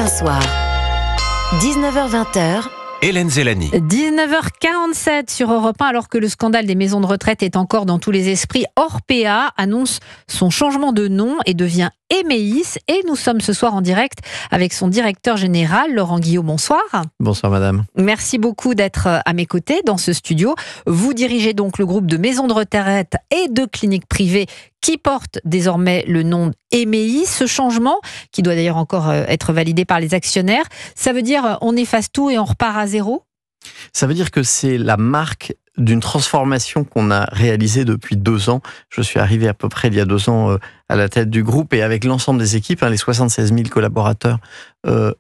TF1 Soir, 19h-20h. Hélène Zellani. 19h47 sur Europe 1, alors que le scandale des maisons de retraite est encore dans tous les esprits. Orpea annonce son changement de nom et devient Emeis. Et nous sommes ce soir en direct avec son directeur général, Laurent Guillot. Bonsoir. Bonsoir madame. Merci beaucoup d'être à mes côtés dans ce studio. Vous dirigez donc le groupe de maisons de retraite et de cliniques privées qui porte désormais le nom Emeis. Ce changement, qui doit d'ailleurs encore être validé par les actionnaires, ça veut dire on efface tout et on repart à zéro ? Ça veut dire que c'est la marque d'une transformation qu'on a réalisée depuis 2 ans. Je suis arrivé à peu près il y a 2 ans à la tête du groupe et avec l'ensemble des équipes, les 76 000 collaborateurs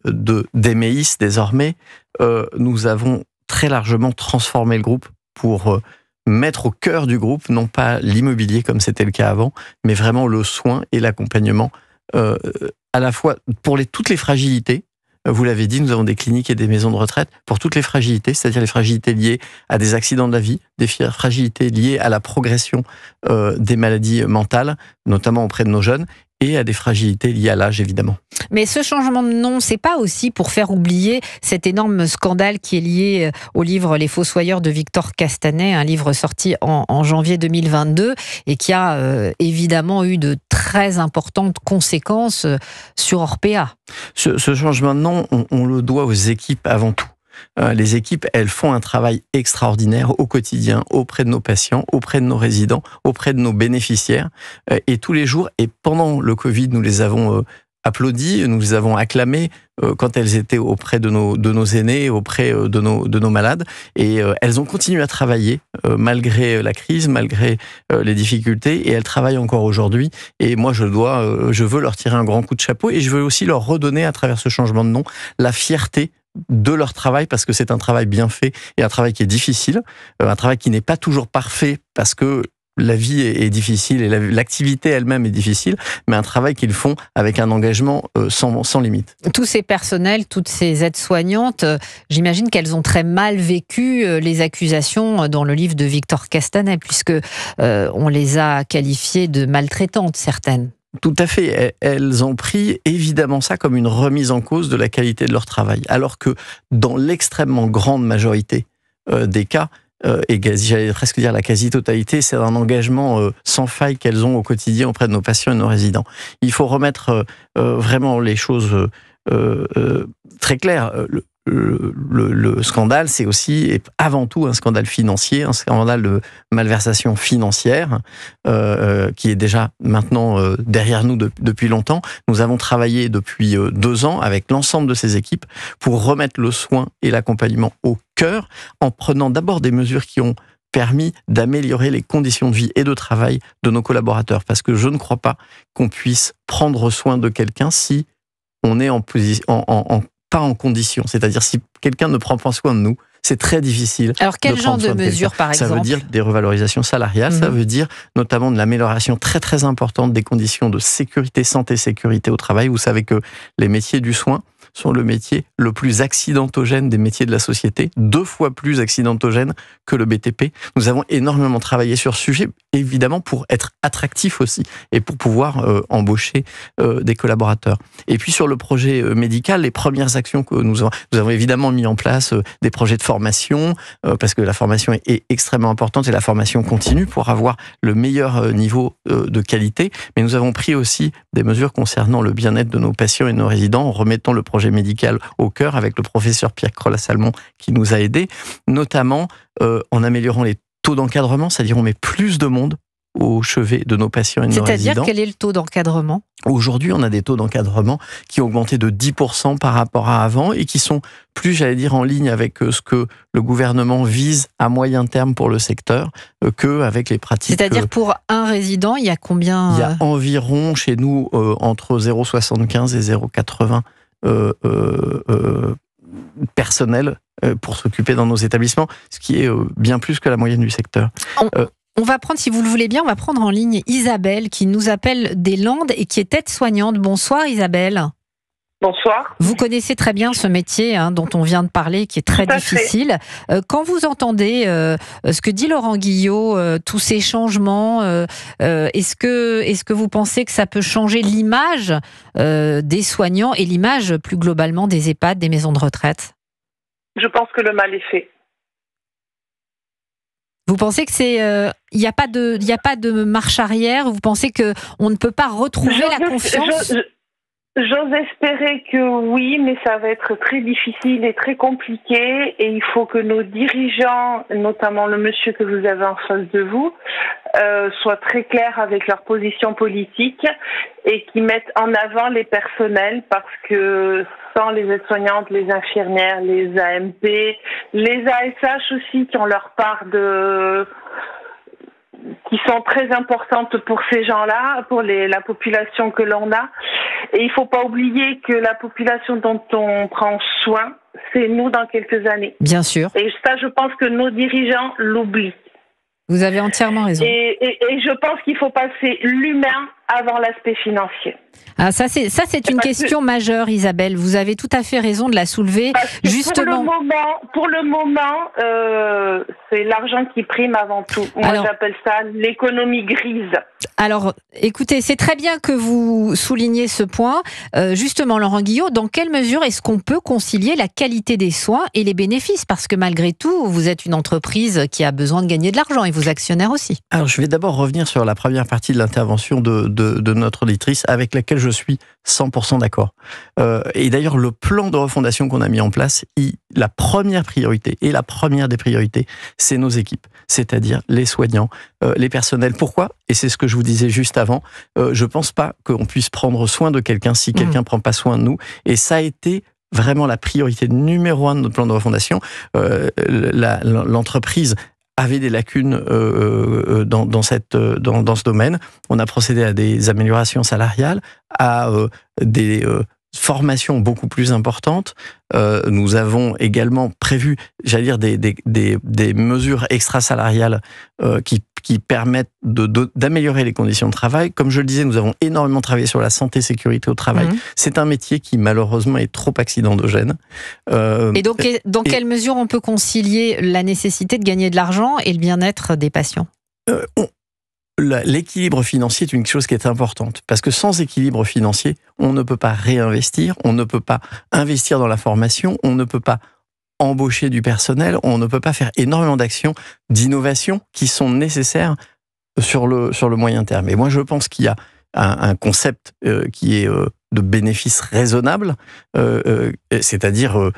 d'Emeis désormais, nous avons très largement transformé le groupe pour mettre au cœur du groupe, non pas l'immobilier comme c'était le cas avant, mais vraiment le soin et l'accompagnement, à la fois pour toutes les fragilités. Vous l'avez dit, nous avons des cliniques et des maisons de retraite pour toutes les fragilités, c'est-à-dire les fragilités liées à des accidents de la vie, des fragilités liées à la progression des maladies mentales, notamment auprès de nos jeunes, et à des fragilités liées à l'âge, évidemment. Mais ce changement de nom, c'est pas aussi pour faire oublier cet énorme scandale qui est lié au livre Les Fossoyeurs de Victor Castanet, un livre sorti en janvier 2022 et qui a évidemment eu de très importantes conséquences sur Orpea. Ce changement de nom, on le doit aux équipes avant tout. Les équipes, elles font un travail extraordinaire au quotidien, auprès de nos patients, auprès de nos résidents, auprès de nos bénéficiaires. Et tous les jours, et pendant le Covid, nous les avons applaudis, nous les avons acclamés quand elles étaient auprès de nos aînés, auprès de nos malades. Et elles ont continué à travailler malgré la crise, malgré les difficultés. Et elles travaillent encore aujourd'hui. Et moi, je veux leur tirer un grand coup de chapeau. Et je veux aussi leur redonner, à travers ce changement de nom, la fierté de leur travail, parce que c'est un travail bien fait et un travail qui est difficile, un travail qui n'est pas toujours parfait parce que la vie est difficile et l'activité elle-même est difficile, mais un travail qu'ils font avec un engagement sans limite. Tous ces personnels, toutes ces aides-soignantes, j'imagine qu'elles ont très mal vécu les accusations dans le livre de Victor Castanet, puisque on les a qualifiées de maltraitantes, certaines. Tout à fait. Elles ont pris évidemment ça comme une remise en cause de la qualité de leur travail. Alors que dans l'extrêmement grande majorité des cas, et j'allais presque dire la quasi-totalité, c'est un engagement sans faille qu'elles ont au quotidien auprès de nos patients et de nos résidents. Il faut remettre vraiment les choses très claires. Le scandale, c'est aussi et avant tout un scandale financier, un scandale de malversation financière qui est déjà maintenant derrière nous depuis longtemps. Nous avons travaillé depuis 2 ans avec l'ensemble de ces équipes pour remettre le soin et l'accompagnement au cœur, en prenant d'abord des mesures qui ont permis d'améliorer les conditions de vie et de travail de nos collaborateurs. Parce que je ne crois pas qu'on puisse prendre soin de quelqu'un si on est pas en condition. C'est-à-dire, si quelqu'un ne prend pas soin de nous, c'est très difficile. Alors, quel genre de mesures, par exemple ? Ça veut dire des revalorisations salariales, ça veut dire notamment de l'amélioration très très importante des conditions de sécurité, santé, sécurité au travail. Vous savez que les métiers du soin sont le métier le plus accidentogène des métiers de la société, 2 fois plus accidentogène que le BTP. Nous avons énormément travaillé sur ce sujet, évidemment pour être attractif aussi et pour pouvoir embaucher des collaborateurs. Et puis sur le projet médical, les premières actions que nous avons évidemment mis en place des projets de formation, parce que la formation est extrêmement importante et la formation continue pour avoir le meilleur niveau de qualité. Mais nous avons pris aussi des mesures concernant le bien-être de nos patients et de nos résidents en remettant le projet médical au cœur avec le professeur Pierre Crolla-Salmon qui nous a aidés, notamment en améliorant les taux d'encadrement, c'est-à-dire on met plus de monde au chevet de nos patients et de nos résidents. C'est-à-dire, quel est le taux d'encadrement ? Aujourd'hui, on a des taux d'encadrement qui ont augmenté de 10% par rapport à avant et qui sont plus, j'allais dire, en ligne avec ce que le gouvernement vise à moyen terme pour le secteur qu'avec les pratiques. C'est-à-dire, pour un résident, il y a combien ? Il y a environ, chez nous, entre 0,75 et 0,80 personnel pour s'occuper dans nos établissements, ce qui est bien plus que la moyenne du secteur. On va prendre, si vous le voulez bien, on va prendre en ligne Isabelle qui nous appelle des Landes et qui est aide-soignante. Bonsoir Isabelle. Bonsoir. Vous connaissez très bien ce métier dont on vient de parler, qui est très difficile. Quand vous entendez ce que dit Laurent Guillot, tous ces changements, est-ce que vous pensez que ça peut changer l'image des soignants et l'image plus globalement des EHPAD, des maisons de retraite? Je pense que le mal est fait. Vous pensez que il n'y a pas de marche arrière? Vous pensez que on ne peut pas retrouver la confiance? J'ose espérer que oui, mais ça va être très difficile et très compliqué, et il faut que nos dirigeants, notamment le monsieur que vous avez en face de vous, soient très clairs avec leur position politique et qui mettent en avant les personnels, parce que sans les aides-soignantes, les infirmières, les AMP, les ASH aussi qui ont leur part qui sont très importantes pour ces gens-là, pour la population que l'on a. Et il ne faut pas oublier que la population dont on prend soin, c'est nous dans quelques années. Bien sûr. Et ça, je pense que nos dirigeants l'oublient. Vous avez entièrement raison. Et je pense qu'il faut passer l'humain avant l'aspect financier. Ah, ça c'est une question majeure, Isabelle. Vous avez tout à fait raison de la soulever. Justement. Pour le moment, c'est l'argent qui prime avant tout. Moi, j'appelle ça l'économie grise. Alors, écoutez, c'est très bien que vous souligniez ce point. Justement, Laurent Guillot, dans quelle mesure est-ce qu'on peut concilier la qualité des soins et les bénéfices? Parce que malgré tout, vous êtes une entreprise qui a besoin de gagner de l'argent, et vos actionnaires aussi. Alors, je vais d'abord revenir sur la première partie de l'intervention de notre auditrice, avec laquelle je suis 100% d'accord. Et d'ailleurs, le plan de refondation qu'on a mis en place, la première priorité, et la première des priorités, c'est nos équipes, c'est-à-dire les soignants, les personnels. Pourquoi? Et c'est ce que je vous disais juste avant, je pense pas qu'on puisse prendre soin de quelqu'un si quelqu'un prend pas soin de nous. Et ça a été vraiment la priorité numéro 1 de notre plan de refondation. L'entreprise avait des lacunes dans ce domaine. On a procédé à des améliorations salariales, à des formations beaucoup plus importantes. Nous avons également prévu, j'allais dire, des mesures extra-salariales qui permettent d'améliorer les conditions de travail. Comme je le disais, nous avons énormément travaillé sur la santé-sécurité au travail. C'est un métier qui, malheureusement, est trop accidentogène. Et donc, dans quelle mesure on peut concilier la nécessité de gagner de l'argent et le bien-être des patients? L'équilibre financier est une chose qui est importante, parce que sans équilibre financier, on ne peut pas réinvestir, on ne peut pas investir dans la formation, on ne peut pas embaucher du personnel, on ne peut pas faire énormément d'actions d'innovation qui sont nécessaires sur le moyen terme. Et moi, je pense qu'il y a un concept qui est de bénéfice raisonnable, c'est-à-dire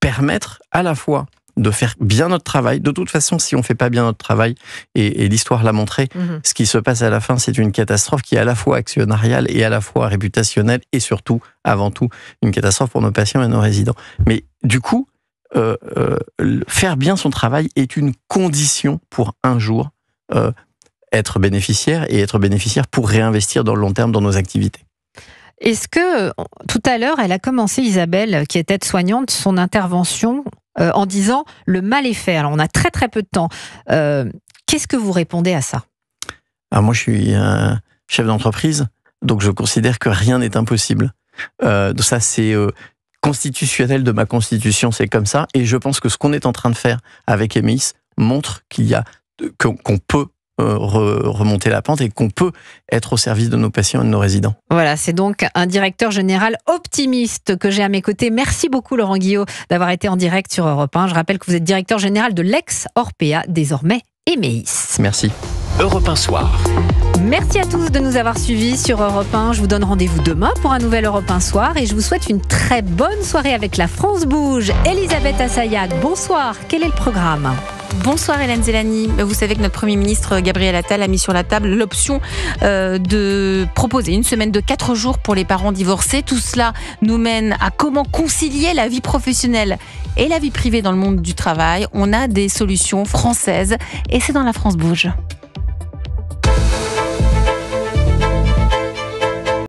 permettre à la fois de faire bien notre travail. De toute façon, si on fait pas bien notre travail, et l'histoire l'a montré, ce qui se passe à la fin, c'est une catastrophe qui est à la fois actionnariale et à la fois réputationnelle, et surtout, avant tout, une catastrophe pour nos patients et nos résidents. Mais du coup, faire bien son travail est une condition pour un jour être bénéficiaire, et être bénéficiaire pour réinvestir dans le long terme dans nos activités. Est-ce que, tout à l'heure, elle a commencé, Isabelle, qui est aide-soignante, son intervention en disant « le mal est fait ». Alors, on a très très peu de temps. Qu'est-ce que vous répondez à ça? Alors moi, je suis un chef d'entreprise, donc je considère que rien n'est impossible. Ça, c'est constitutionnel de ma constitution, c'est comme ça. Et je pense que ce qu'on est en train de faire avec Emeis montre qu'on peut remonter la pente et qu'on peut être au service de nos patients et de nos résidents. Voilà, c'est donc un directeur général optimiste que j'ai à mes côtés. Merci beaucoup Laurent Guillot d'avoir été en direct sur Europe 1. Je rappelle que vous êtes directeur général de l'ex-Orpea, désormais Emeis. Merci. Europe 1 Soir. Merci à tous de nous avoir suivis sur Europe 1. Je vous donne rendez-vous demain pour un nouvel Europe 1 Soir, et je vous souhaite une très bonne soirée avec La France Bouge. Elisabeth Assayag, bonsoir. Quel est le programme ? Bonsoir Hélène Zélani. Vous savez que notre Premier ministre Gabriel Attal a mis sur la table l'option de proposer une semaine de 4 jours pour les parents divorcés. Tout cela nous mène à comment concilier la vie professionnelle et la vie privée dans le monde du travail. On a des solutions françaises et c'est dans La France Bouge.